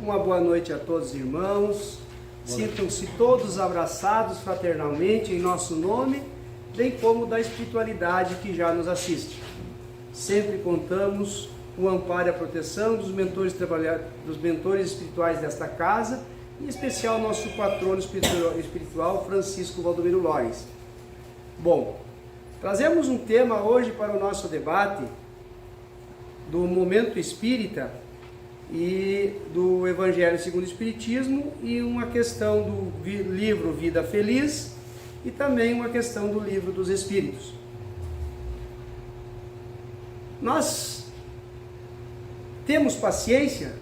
Uma boa noite a todos os irmãos. Sintam-se todos abraçados fraternalmente em nosso nome, bem como da espiritualidade que já nos assiste. Sempre contamos com o amparo e a proteção dos mentores espirituais desta casa, em especial nosso patrono espiritual Francisco Valdomiro Lores. Bom, trazemos um tema hoje para o nosso debate do momento espírita e do Evangelho segundo o Espiritismo, e uma questão do livro Vida Feliz e também uma questão do livro dos Espíritos. Nós temos paciência,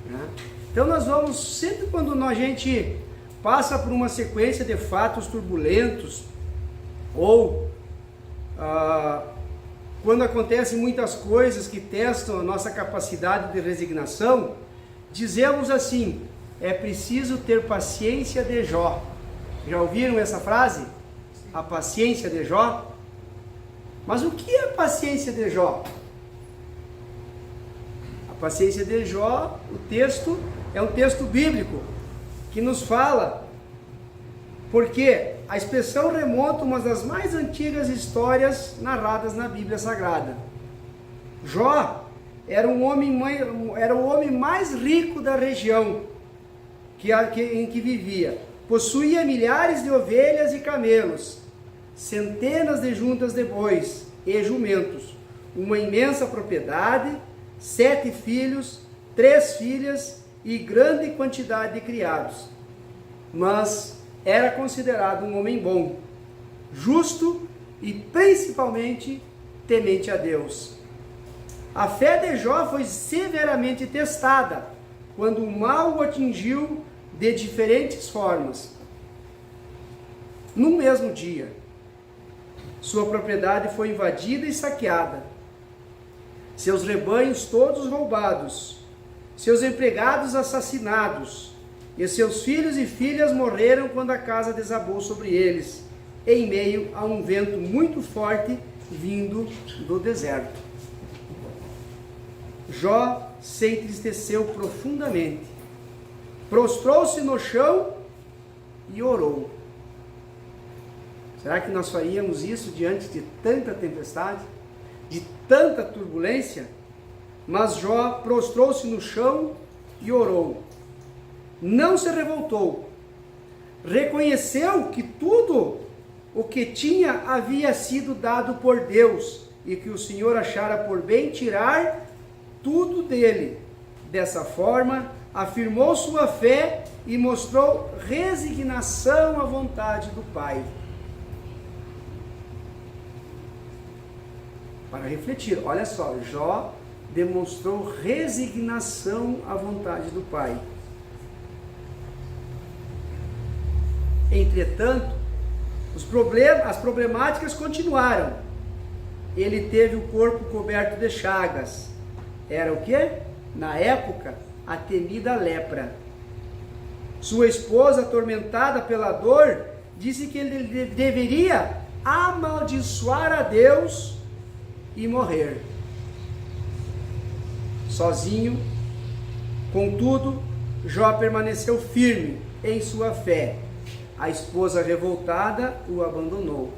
né? Então nós vamos, sempre quando a gente passa por uma sequência de fatos turbulentos, ou quando acontecem muitas coisas que testam a nossa capacidade de resignação, dizemos assim: é preciso ter paciência de Jó. Já ouviram essa frase? A paciência de Jó? Mas o que é a paciência de Jó? A paciência de Jó, o texto, é um texto bíblico que nos fala, porque a expressão remonta a uma das mais antigas histórias narradas na Bíblia Sagrada. Jó era o homem mais rico da região em que vivia. Possuía milhares de ovelhas e camelos, centenas de juntas de bois e jumentos, uma imensa propriedade, 7 filhos, 3 filhas e grande quantidade de criados. Mas era considerado um homem bom, justo e principalmente temente a Deus. A fé de Jó foi severamente testada quando o mal o atingiu de diferentes formas. No mesmo dia, sua propriedade foi invadida e saqueada, seus rebanhos todos roubados, seus empregados assassinados, e seus filhos e filhas morreram quando a casa desabou sobre eles, em meio a um vento muito forte vindo do deserto. Jó se entristeceu profundamente, prostrou-se no chão e orou. Será que nós faríamos isso diante de tanta tempestade, de tanta turbulência? Mas Jó prostrou-se no chão e orou. Não se revoltou, reconheceu que tudo o que tinha havia sido dado por Deus e que o Senhor achara por bem tirar tudo dele. Dessa forma, afirmou sua fé e mostrou resignação à vontade do Pai. Para refletir, olha só, Jó demonstrou resignação à vontade do Pai. Entretanto, as problemáticas continuaram. Ele teve o corpo coberto de chagas. Era o quê? Na época, a temida lepra. Sua esposa, atormentada pela dor, disse que ele deveria amaldiçoar a Deus e morrer. Sozinho, contudo, Jó permaneceu firme em sua fé. A esposa revoltada o abandonou.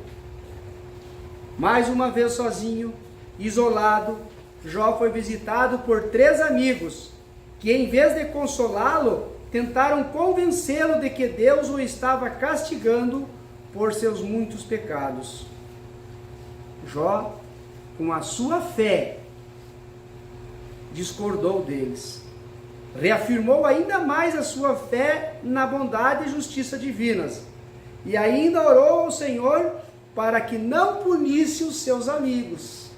Mais uma vez sozinho, isolado, Jó foi visitado por 3 amigos, que em vez de consolá-lo, tentaram convencê-lo de que Deus o estava castigando por seus muitos pecados. Jó, com a sua fé, discordou deles. Reafirmou ainda mais a sua fé na bondade e justiça divinas, e ainda orou ao Senhor para que não punisse os seus amigos.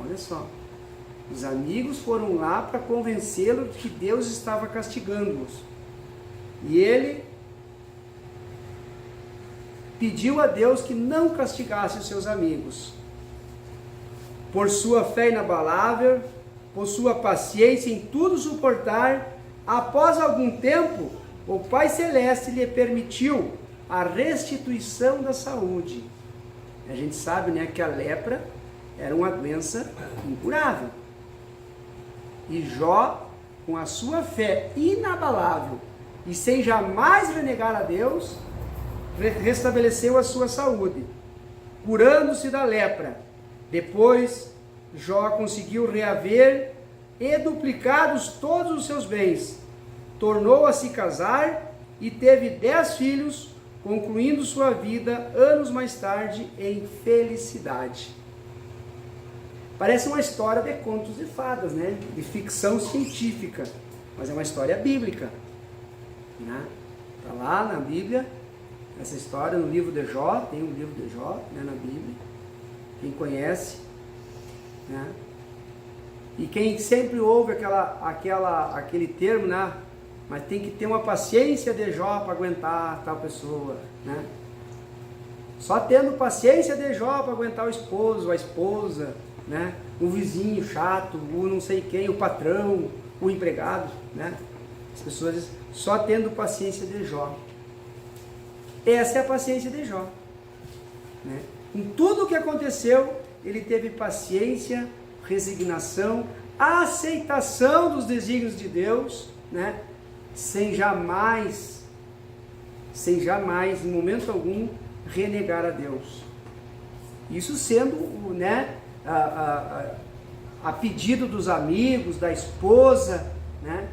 Olha só, os amigos foram lá para convencê-lo de que Deus estava castigando-os, e ele pediu a Deus que não castigasse os seus amigos. Por sua fé inabalável, por sua paciência em tudo suportar, após algum tempo, o Pai Celeste lhe permitiu a restituição da saúde. A gente sabe, né, que a lepra era uma doença incurável. E Jó, com a sua fé inabalável e sem jamais renegar a Deus, restabeleceu a sua saúde, curando-se da lepra. Depois, Jó conseguiu reaver e duplicados todos os seus bens. Tornou a se casar e teve 10 filhos, concluindo sua vida anos mais tarde em felicidade. Parece uma história de contos de fadas, né? De ficção científica, mas é uma história bíblica, né? Está lá na Bíblia, essa história no livro de Jó, tem um livro de Jó, né, na Bíblia, quem conhece, né? E quem sempre ouve aquele termo, né? Mas tem que ter uma paciência de Jó para aguentar tal pessoa, né? Só tendo paciência de Jó para aguentar o esposo, a esposa, né? O vizinho chato, o não sei quem, o patrão, o empregado, né? As pessoas dizem, só tendo paciência de Jó. Essa é a paciência de Jó, né? Com tudo o que aconteceu, ele teve paciência, resignação, aceitação dos desígnios de Deus, né? Sem jamais, em momento algum, renegar a Deus. Isso sendo, né, a pedido dos amigos, da esposa, né,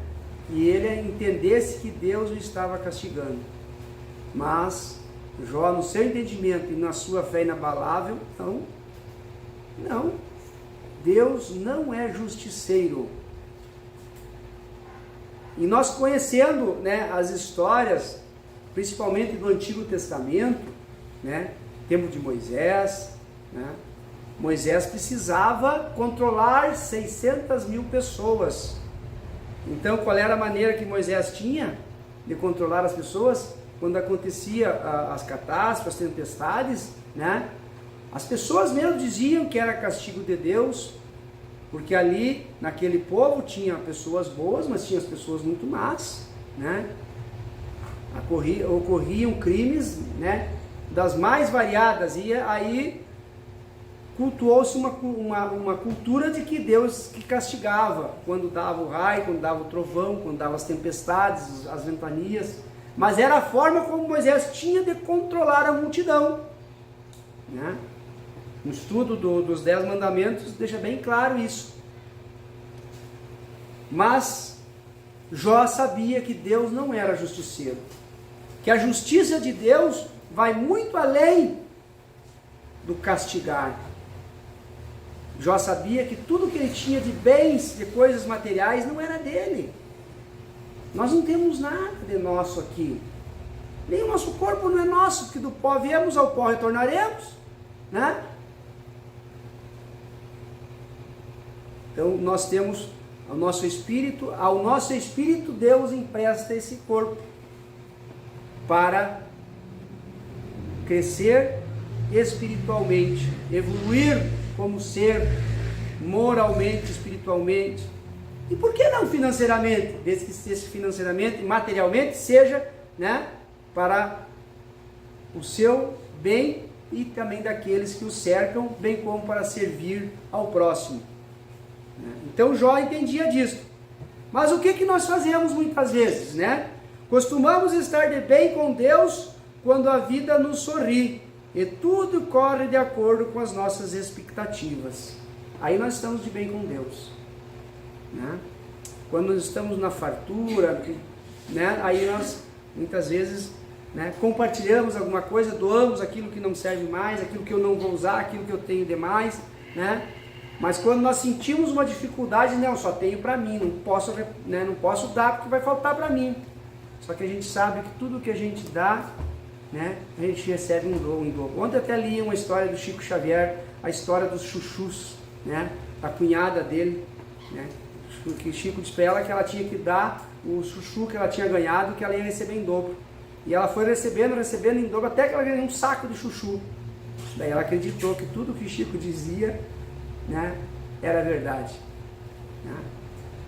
que ele entendesse que Deus o estava castigando. Mas Jó, no seu entendimento e na sua fé inabalável, não, Deus não é justiceiro. E nós conhecendo, né, as histórias, principalmente do Antigo Testamento, né, tempo de Moisés, né, Moisés precisava controlar 600.000 pessoas. Então, qual era a maneira que Moisés tinha de controlar as pessoas? Quando acontecia as catástrofes, as tempestades, né, as pessoas mesmo diziam que era castigo de Deus, porque ali, naquele povo, tinha pessoas boas, mas tinha as pessoas muito más, né? Ocorriam crimes, né, das mais variadas, e aí cultuou-se uma cultura de que Deus que castigava, quando dava o raio, quando dava o trovão, quando dava as tempestades, as ventanias, mas era a forma como Moisés tinha de controlar a multidão, né? O estudo dos 10 mandamentos deixa bem claro isso. Mas Jó sabia que Deus não era justiceiro, que a justiça de Deus vai muito além do castigar. Jó sabia que tudo que ele tinha de bens, de coisas materiais, não era dele. Nós não temos nada de nosso aqui. Nem o nosso corpo não é nosso, porque do pó viemos, ao pó retornaremos, né? Então nós temos ao nosso espírito Deus empresta esse corpo para crescer espiritualmente, evoluir como ser, moralmente, espiritualmente. E por que não financeiramente? Desde que esse financeiramente, materialmente, seja, né, para o seu bem e também daqueles que o cercam, bem como para servir ao próximo. Então Jó entendia disso. Mas o que nós fazemos muitas vezes, né? Costumamos estar de bem com Deus quando a vida nos sorri e tudo corre de acordo com as nossas expectativas. Aí nós estamos de bem com Deus, né? Quando nós estamos na fartura, né? Aí nós muitas vezes, né, compartilhamos alguma coisa, doamos aquilo que não serve mais, aquilo que eu não vou usar, aquilo que eu tenho demais, né? Mas quando nós sentimos uma dificuldade, não, só tenho para mim, não posso, né, não posso dar porque vai faltar para mim. Só que a gente sabe que tudo que a gente dá, né, a gente recebe um dobro. Ontem até li uma história do Chico Xavier, a história dos chuchus, né, a cunhada dele, né, que Chico disse para ela que ela tinha que dar o chuchu que ela tinha ganhado, que ela ia receber em dobro. E ela foi recebendo em dobro, até que ela ganhou um saco de chuchu. Daí ela acreditou que tudo que Chico dizia, né, era verdade, né?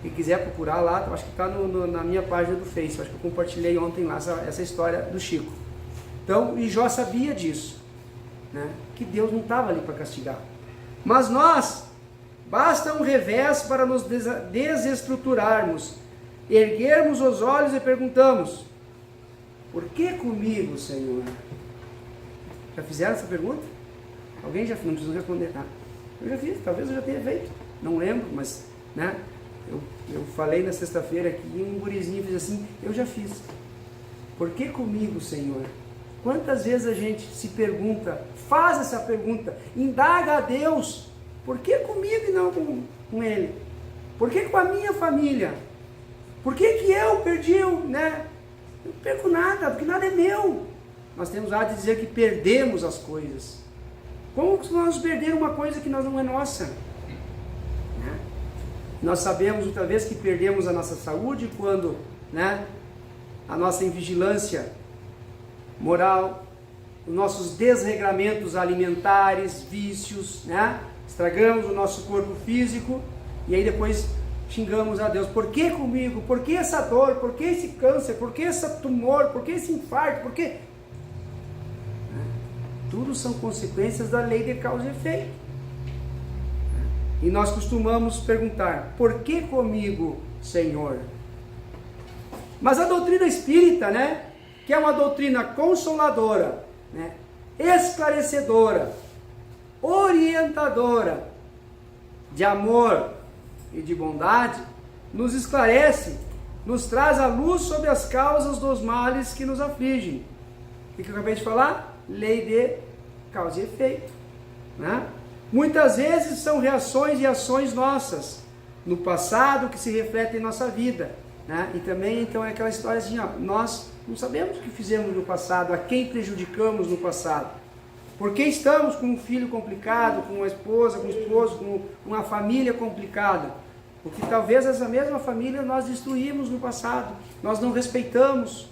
Quem quiser procurar lá, acho que está na minha página do Face, acho que eu compartilhei ontem lá essa história do Chico. Então, e Jó sabia disso, né, que Deus não estava ali para castigar. Mas nós, Basta um revés para nos desestruturarmos, erguermos os olhos e perguntamos: por que comigo, Senhor? Já fizeram essa pergunta? Alguém já fez? Não precisa responder, tá? Eu já fiz, talvez eu já tenha feito, não lembro, mas, né? Eu falei na sexta-feira aqui, um gurizinho fez assim: eu já fiz. Por que comigo, Senhor? Quantas vezes a gente se pergunta, faz essa pergunta, indaga a Deus: por que comigo e não com Ele? Por que com a minha família? Por que eu perdi, né? Eu não perco nada, porque nada é meu. Nós temos a de dizer que perdemos as coisas. Como que nós perder uma coisa que não é nossa? Né? Nós sabemos outra vez que perdemos a nossa saúde quando, né, a nossa invigilância moral, os nossos desregramentos alimentares, vícios, né? Estragamos o nosso corpo físico e aí depois xingamos a Deus: por que comigo? Por que essa dor? Por que esse câncer? Por que esse tumor? Por que esse infarto? Por que? Tudo são consequências da lei de causa e efeito. E nós costumamos perguntar: por que comigo, Senhor? Mas a doutrina espírita, né, que é uma doutrina consoladora, né, esclarecedora, orientadora, de amor e de bondade, nos esclarece, nos traz a luz sobre as causas dos males que nos afligem. O que eu acabei de falar? Lei de causa e efeito, né? Muitas vezes são reações e ações nossas no passado que se refletem em nossa vida, né? E também então é aquela história assim, ó, nós não sabemos o que fizemos no passado, a quem prejudicamos no passado, porque estamos com um filho complicado, com uma esposa, com um esposo, com uma família complicada, porque talvez essa mesma família nós destruímos no passado, nós não respeitamos,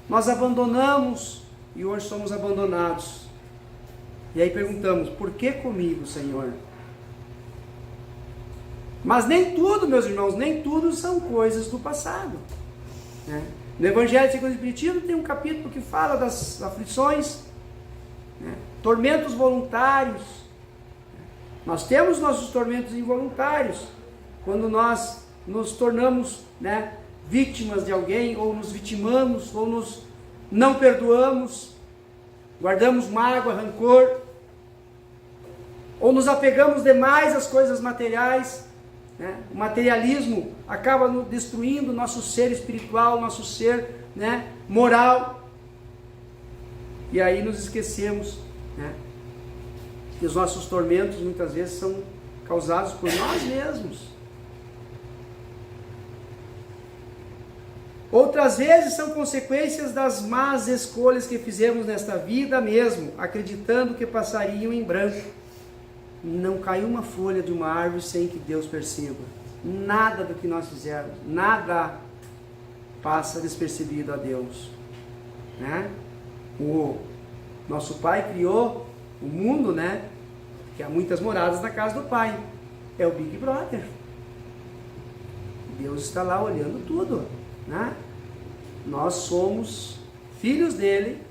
nós abandonamos e hoje somos abandonados. E aí perguntamos: por que comigo, Senhor? Mas nem tudo, meus irmãos, nem tudo são coisas do passado, né? No Evangelho segundo o Espiritismo tem um capítulo que fala das aflições, né? Tormentos voluntários. Nós temos nossos tormentos involuntários, quando nós nos tornamos, né, vítimas de alguém, ou nos vitimamos, ou nos não perdoamos, guardamos mágoa, rancor, ou nos apegamos demais às coisas materiais, né? O materialismo acaba destruindo o nosso ser espiritual, nosso ser, né, moral, e aí nos esquecemos, né, que os nossos tormentos muitas vezes são causados por nós mesmos. Outras vezes são consequências das más escolhas que fizemos nesta vida mesmo, acreditando que passariam em branco. Não caiu uma folha de uma árvore sem que Deus perceba. Nada do que nós fizermos, nada passa despercebido a Deus, né? O nosso Pai criou o mundo, né? Que há muitas moradas na casa do Pai. É o Big Brother. Deus está lá olhando tudo, né? Nós somos filhos dele,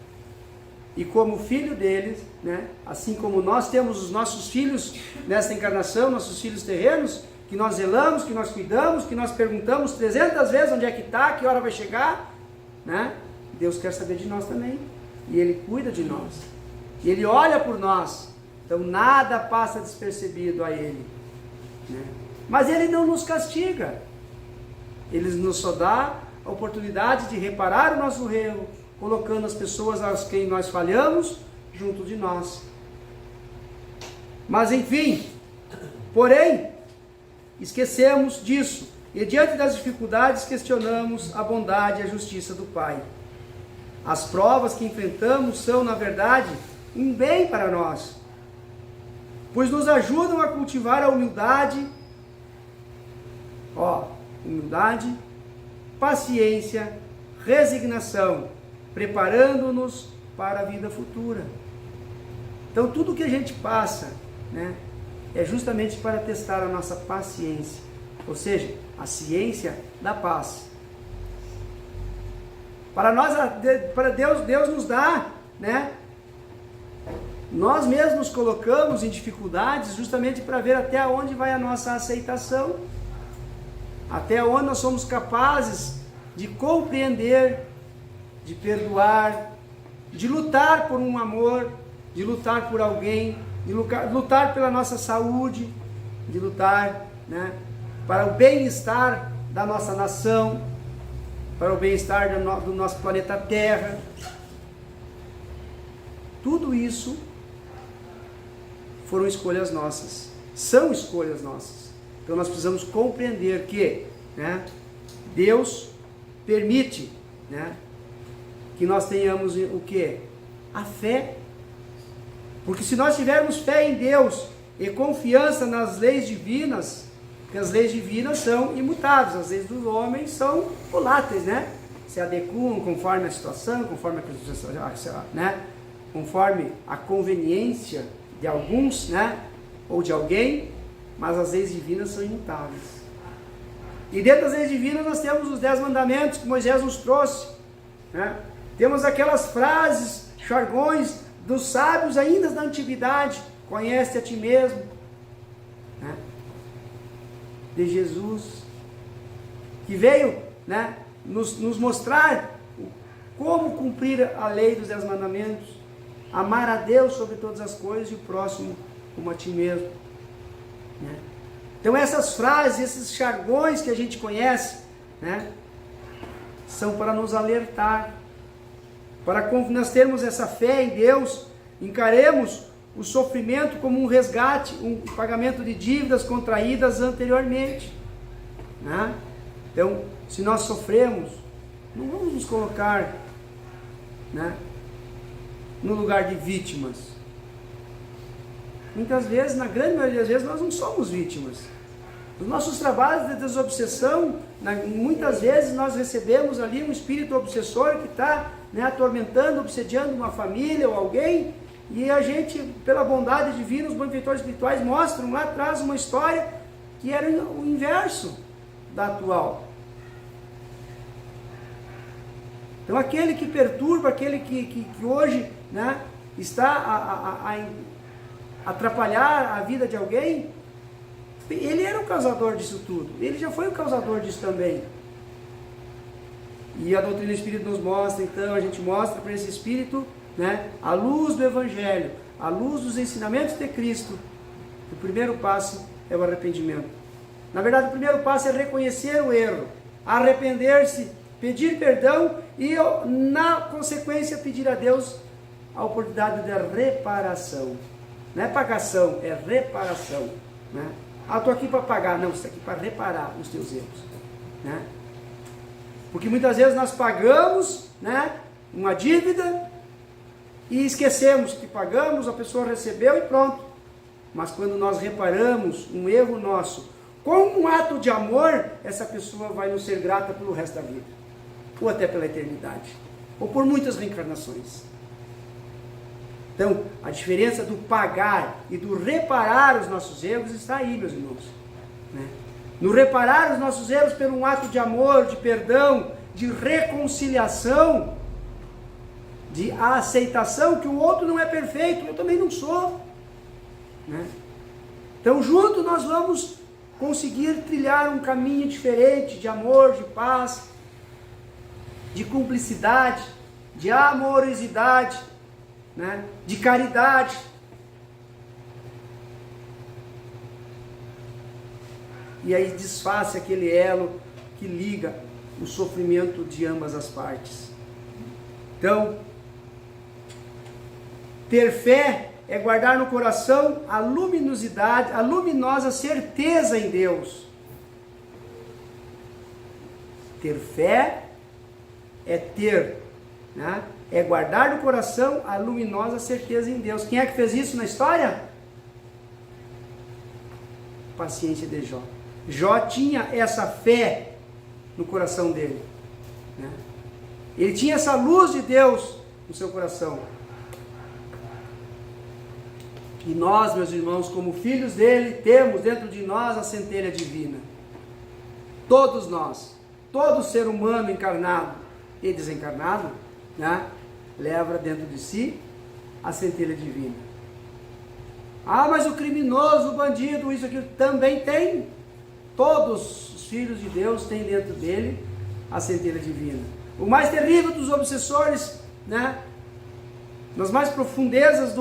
e como filho dele, né, assim como nós temos os nossos filhos nesta encarnação, nossos filhos terrenos, que nós zelamos, que nós cuidamos, que nós perguntamos 300 vezes onde é que está, que hora vai chegar, né? Deus quer saber de nós também, e Ele cuida de nós, e Ele olha por nós, então nada passa despercebido a Ele, né? Mas Ele não nos castiga, Ele nos só dá a oportunidade de reparar o nosso erro, colocando as pessoas às quem nós falhamos junto de nós. Mas enfim, porém, esquecemos disso, e diante das dificuldades questionamos a bondade e a justiça do Pai. As provas que enfrentamos são, na verdade, um bem para nós, pois nos ajudam a cultivar a humildade, humildade, paciência, resignação, preparando-nos para a vida futura. Então tudo que a gente passa, né, é justamente para testar a nossa paciência, ou seja, a ciência da paz. Para nós, para Deus nos dá, né, Nós mesmos nos colocamos em dificuldades justamente para ver até onde vai a nossa aceitação, até onde nós somos capazes de compreender, de perdoar, de lutar por um amor, de lutar por alguém, de lutar pela nossa saúde, de lutar, né, para o bem-estar da nossa nação, para o bem-estar do nosso planeta Terra. Tudo isso foram escolhas nossas, são escolhas nossas. Então nós precisamos compreender que, né, Deus permite, né, que nós tenhamos o quê? A fé. Porque se nós tivermos fé em Deus e confiança nas leis divinas, porque as leis divinas são imutáveis, as leis dos homens são voláteis, né? Se adequam conforme a situação, conforme né? Conforme a conveniência de alguns, né? Ou de alguém, mas as leis divinas são imutáveis. E dentro das leis divinas nós temos os 10 mandamentos que Moisés nos trouxe, né? Temos aquelas frases, jargões dos sábios ainda da antiguidade, conhece a ti mesmo, né? De Jesus, que veio, né, nos mostrar como cumprir a lei dos 10 mandamentos, amar a Deus sobre todas as coisas e o próximo como a ti mesmo, né? Então essas frases, esses jargões que a gente conhece, né, são para nos alertar, para nós termos essa fé em Deus, encaremos o sofrimento como um resgate, um pagamento de dívidas contraídas anteriormente, né? Então, se nós sofremos, não vamos nos colocar, né, no lugar de vítimas. Muitas vezes, na grande maioria das vezes, nós não somos vítimas. Os nossos trabalhos de desobsessão, muitas vezes nós recebemos ali um espírito obsessor que está, né, atormentando, obsediando uma família ou alguém, e a gente, pela bondade divina, os benfeitores espirituais mostram lá atrás uma história que era o inverso da atual. Então aquele que perturba, aquele que hoje, né, está a atrapalhar a vida de alguém, ele era o causador disso tudo, ele já foi o causador disso também. E a doutrina do Espírito nos mostra, então, a gente mostra para esse Espírito, né, a luz do Evangelho, a luz dos ensinamentos de Cristo. O primeiro passo é o arrependimento. Na verdade, o primeiro passo é reconhecer o erro, arrepender-se, pedir perdão e, na consequência, pedir a Deus a oportunidade de reparação. Não é pagação, é reparação, né? Ah, estou aqui para pagar. Não, você está aqui para reparar os teus erros, né? Porque muitas vezes nós pagamos, né, uma dívida e esquecemos que pagamos, a pessoa recebeu e pronto. Mas quando nós reparamos um erro nosso com um ato de amor, essa pessoa vai nos ser grata pelo resto da vida, ou até pela eternidade, ou por muitas reencarnações. Então, a diferença do pagar e do reparar os nossos erros está aí, meus irmãos, né? No reparar os nossos erros por um ato de amor, de perdão, de reconciliação, de aceitação que o outro não é perfeito, eu também não sou, né? Então, junto nós vamos conseguir trilhar um caminho diferente de amor, de paz, de cumplicidade, de amorosidade, né, de caridade. E aí desfaça aquele elo que liga o sofrimento de ambas as partes. Então, ter fé é guardar no coração a luminosidade, a luminosa certeza em Deus. Ter fé é ter, né, é guardar no coração a luminosa certeza em Deus. Quem é que fez isso na história? Paciência de Jó. Jó tinha essa fé no coração dele, né? Ele tinha essa luz de Deus no seu coração. E nós, meus irmãos, como filhos dele, temos dentro de nós a centelha divina. Todos nós, todo ser humano encarnado e desencarnado, né, leva dentro de si a centelha divina. Ah, mas o criminoso, o bandido, isso aqui também tem. Todos os filhos de Deus têm dentro dele a centelha divina. O mais terrível dos obsessores, né? Nas mais profundezas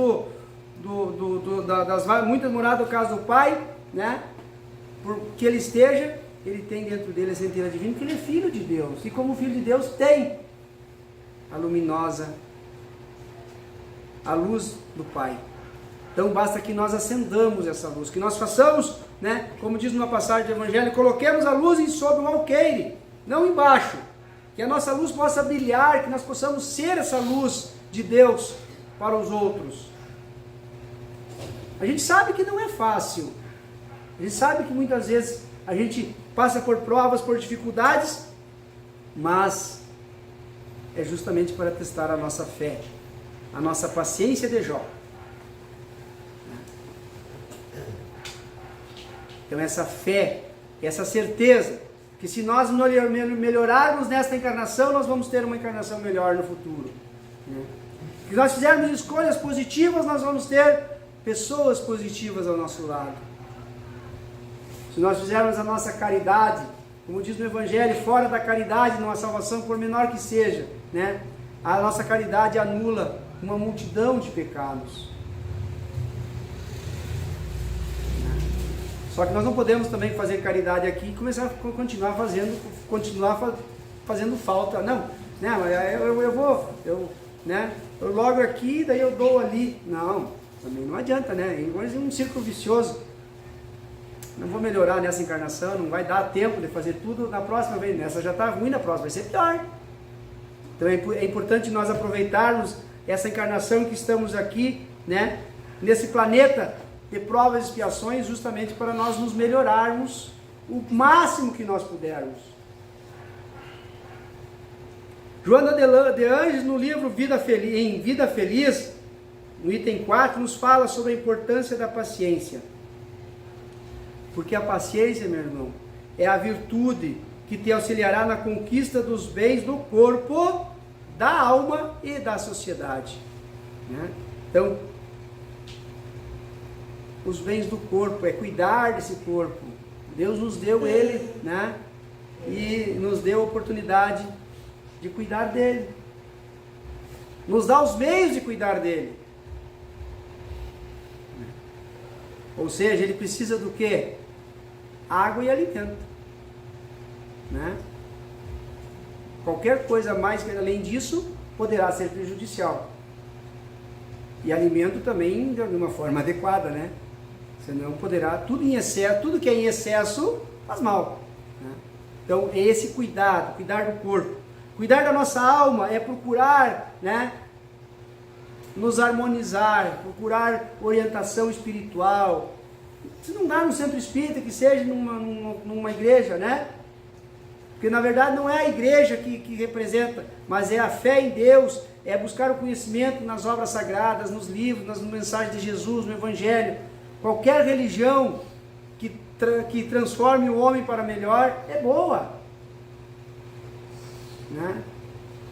das muitas moradas do caso do Pai, né? Por que ele esteja, ele tem dentro dele a centelha divina, porque ele é filho de Deus. E como filho de Deus tem a luminosa, a luz do Pai. Então basta que nós acendamos essa luz, que nós façamos, né? Como diz numa passagem do Evangelho, coloquemos a luz em sobre o alqueire, não embaixo. Que a nossa luz possa brilhar, que nós possamos ser essa luz de Deus para os outros. A gente sabe que não é fácil. A gente sabe que muitas vezes a gente passa por provas, por dificuldades, mas é justamente para testar a nossa fé, a nossa paciência de Jó. Então essa fé, essa certeza, que se nós melhorarmos nesta encarnação, nós vamos ter uma encarnação melhor no futuro. Se nós fizermos escolhas positivas, nós vamos ter pessoas positivas ao nosso lado. Se nós fizermos a nossa caridade, como diz no Evangelho, fora da caridade não há salvação, por menor que seja, né? A nossa caridade anula uma multidão de pecados. Só que nós não podemos também fazer caridade aqui e começar a continuar fazendo falta. Não, né? Eu logo aqui, daí eu dou ali. Não, também não adianta, né? É um círculo vicioso. Não vou melhorar nessa encarnação, não vai dar tempo de fazer tudo na próxima vez. Nessa já está ruim, na próxima vai ser pior. Então é importante nós aproveitarmos essa encarnação que estamos aqui, né? Nesse planeta de provas e expiações, justamente para nós nos melhorarmos o máximo que nós pudermos. Joana de Anges, no livro Vida Feliz, no item 4, nos fala sobre a importância da paciência. Porque a paciência, meu irmão, é a virtude que te auxiliará na conquista dos bens do corpo, da alma e da sociedade. Né? Então, os bens do corpo é cuidar desse corpo. Deus nos deu ele, né? E nos deu a oportunidade de cuidar dele. Nos dá os meios de cuidar dele. Ou seja, ele precisa do quê? Água e alimento. Né? Qualquer coisa mais além disso poderá ser prejudicial. E alimento também de uma forma adequada, né? Senão poderá, tudo em excesso, tudo que é em excesso faz mal. Né? Então é esse cuidado, cuidar do corpo. Cuidar da nossa alma é procurar, né, nos harmonizar, procurar orientação espiritual. Se não dá no centro espírita, que seja numa igreja, né? Porque na verdade não é a igreja que representa, mas é a fé em Deus, é buscar o conhecimento nas obras sagradas, nos livros, nas mensagens de Jesus, no Evangelho. Qualquer religião que transforme o homem para melhor é boa. Né?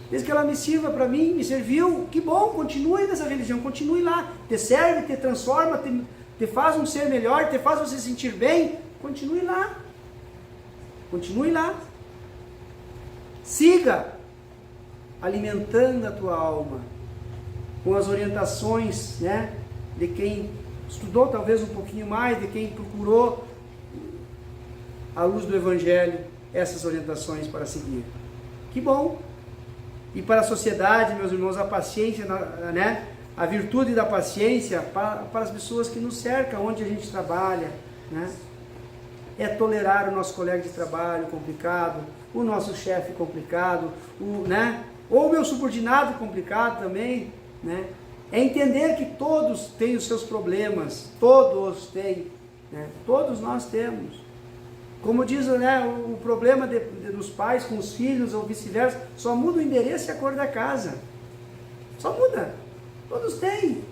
Desde que ela me sirva para mim, me serviu, que bom, continue nessa religião, continue lá. Te serve, te transforma, te faz um ser melhor, te faz você sentir bem, continue lá. Continue lá. Siga alimentando a tua alma com as orientações, né, de quem estudou talvez um pouquinho mais, de quem procurou à luz do Evangelho essas orientações para seguir. Que bom! E para a sociedade, meus irmãos, a paciência, né, a virtude da paciência para as pessoas que nos cercam, onde a gente trabalha, né, é tolerar o nosso colega de trabalho complicado, o nosso chefe complicado, né, ou o meu subordinado complicado também, né? É entender que todos têm os seus problemas, todos têm, né? Todos nós temos. Como diz, né, o problema dos pais com os filhos ou vice-versa, só muda o endereço e a cor da casa. Só muda. Todos têm.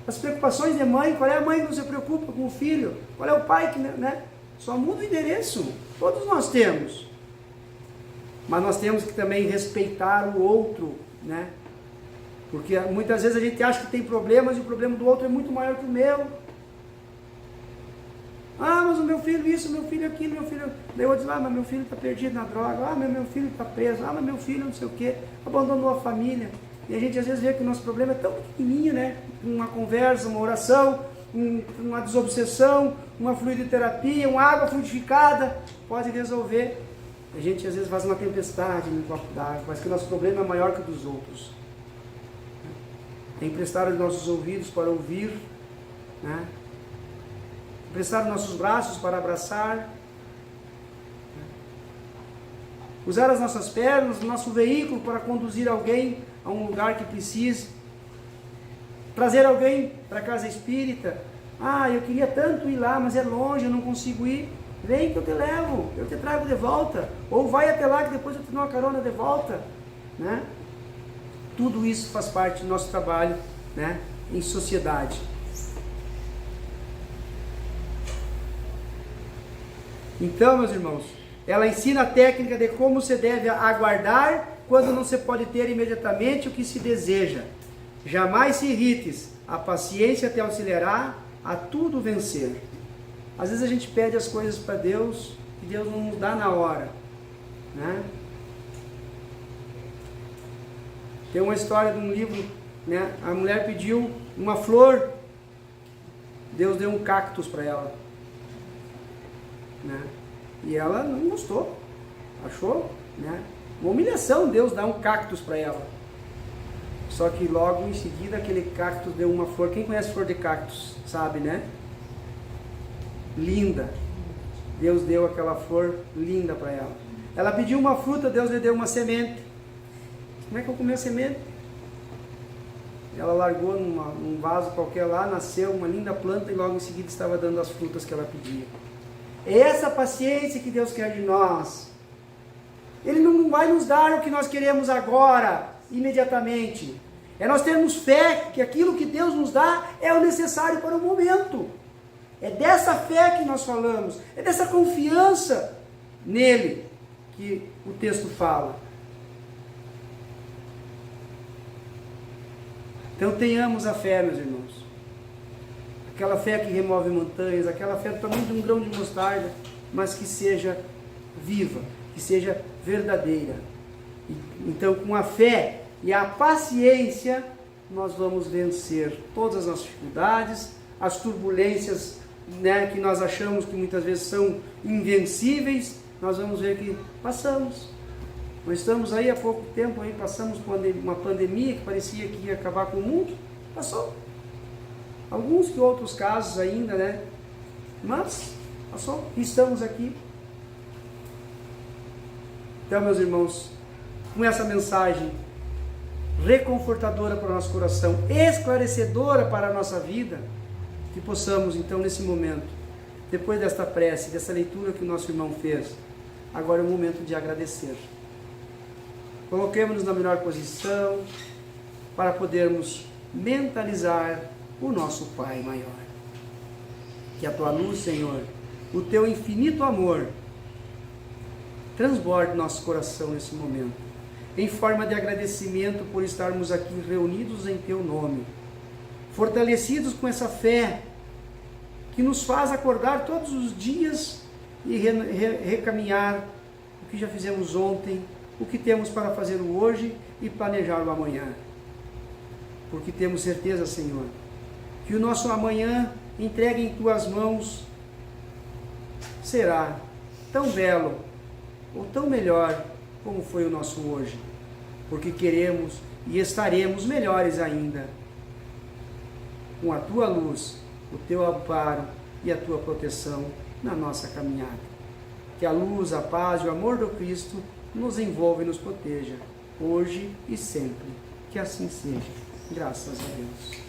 As preocupações de mãe, qual é a mãe que não se preocupa com o filho? Qual é o pai que, né? Só muda o endereço. Todos nós temos. Mas nós temos que também respeitar o outro, né? Porque muitas vezes a gente acha que tem problemas e o problema do outro é muito maior que o meu. Deus, o meu filho isso, o meu filho aquilo, meu filho... Daí eu digo, mas meu filho está perdido na droga, meu filho está preso, mas meu filho não sei o quê, abandonou a família. E a gente às vezes vê que o nosso problema é tão pequenininho, né? Uma conversa, uma oração, uma desobsessão, uma fluidoterapia, uma água fluidificada, pode resolver. A gente às vezes faz uma tempestade no copo d'água, mas que o nosso problema é maior que o dos outros. É emprestar os nossos ouvidos para ouvir, né? Emprestar os nossos braços para abraçar, usar as nossas pernas, o nosso veículo para conduzir alguém a um lugar que precise, trazer alguém para a casa espírita. Eu queria tanto ir lá, mas é longe, eu não consigo ir. Vem que eu te levo, eu te trago de volta, ou vai até lá que depois eu te dou uma carona de volta, né? Tudo isso faz parte do nosso trabalho, né, em sociedade. Então, meus irmãos, ela ensina a técnica de como se deve aguardar quando não se pode ter imediatamente o que se deseja. Jamais se irrites, a paciência te auxiliará a tudo vencer. Às vezes a gente pede as coisas para Deus e Deus não nos dá na hora, né? Tem uma história de um livro, né? A mulher pediu uma flor, Deus deu um cactus para ela, né? E ela não gostou, achou, né, uma humilhação Deus dar um cactus para ela. Só que logo em seguida aquele cactus deu uma flor. Quem conhece flor de cactus sabe, né? Linda. Deus deu aquela flor linda para ela. Ela pediu uma fruta, Deus lhe deu uma semente. Como é que eu comi a semente? Ela largou num vaso qualquer lá, nasceu uma linda planta e logo em seguida estava dando as frutas que ela pedia. É essa paciência que Deus quer de nós. Ele não vai nos dar o que nós queremos agora, imediatamente. É nós termos fé que aquilo que Deus nos dá é o necessário para o momento. É dessa fé que nós falamos, é dessa confiança nele que o texto fala. Então tenhamos a fé, meus irmãos. Aquela fé que remove montanhas, aquela fé do tamanho de um grão de mostarda, mas que seja viva, que seja verdadeira. Então, com a fé e a paciência, nós vamos vencer todas as nossas dificuldades, as turbulências, né, que nós achamos que muitas vezes são invencíveis, nós vamos ver que passamos. Nós estamos aí há pouco tempo, aí passamos por uma pandemia que parecia que ia acabar com o mundo, passou. Alguns que outros casos ainda, né? Mas passou, estamos aqui. Então, meus irmãos, com essa mensagem reconfortadora para o nosso coração, esclarecedora para a nossa vida, que possamos, então, nesse momento, depois desta prece, dessa leitura que o nosso irmão fez, agora é o momento de agradecer. Coloquemos-nos na melhor posição para podermos mentalizar o nosso Pai maior. Que a tua luz, Senhor, o teu infinito amor, transborde nosso coração nesse momento, em forma de agradecimento por estarmos aqui reunidos em teu nome, fortalecidos com essa fé que nos faz acordar todos os dias e recaminhar o que já fizemos ontem, o que temos para fazer o hoje e planejar o amanhã. Porque temos certeza, Senhor, que o nosso amanhã entregue em tuas mãos será tão belo ou tão melhor como foi o nosso hoje, porque queremos e estaremos melhores ainda, com a tua luz, o teu amparo e a tua proteção na nossa caminhada. Que a luz, a paz e o amor do Cristo nos envolva e nos proteja, hoje e sempre. Que assim seja. Graças a Deus.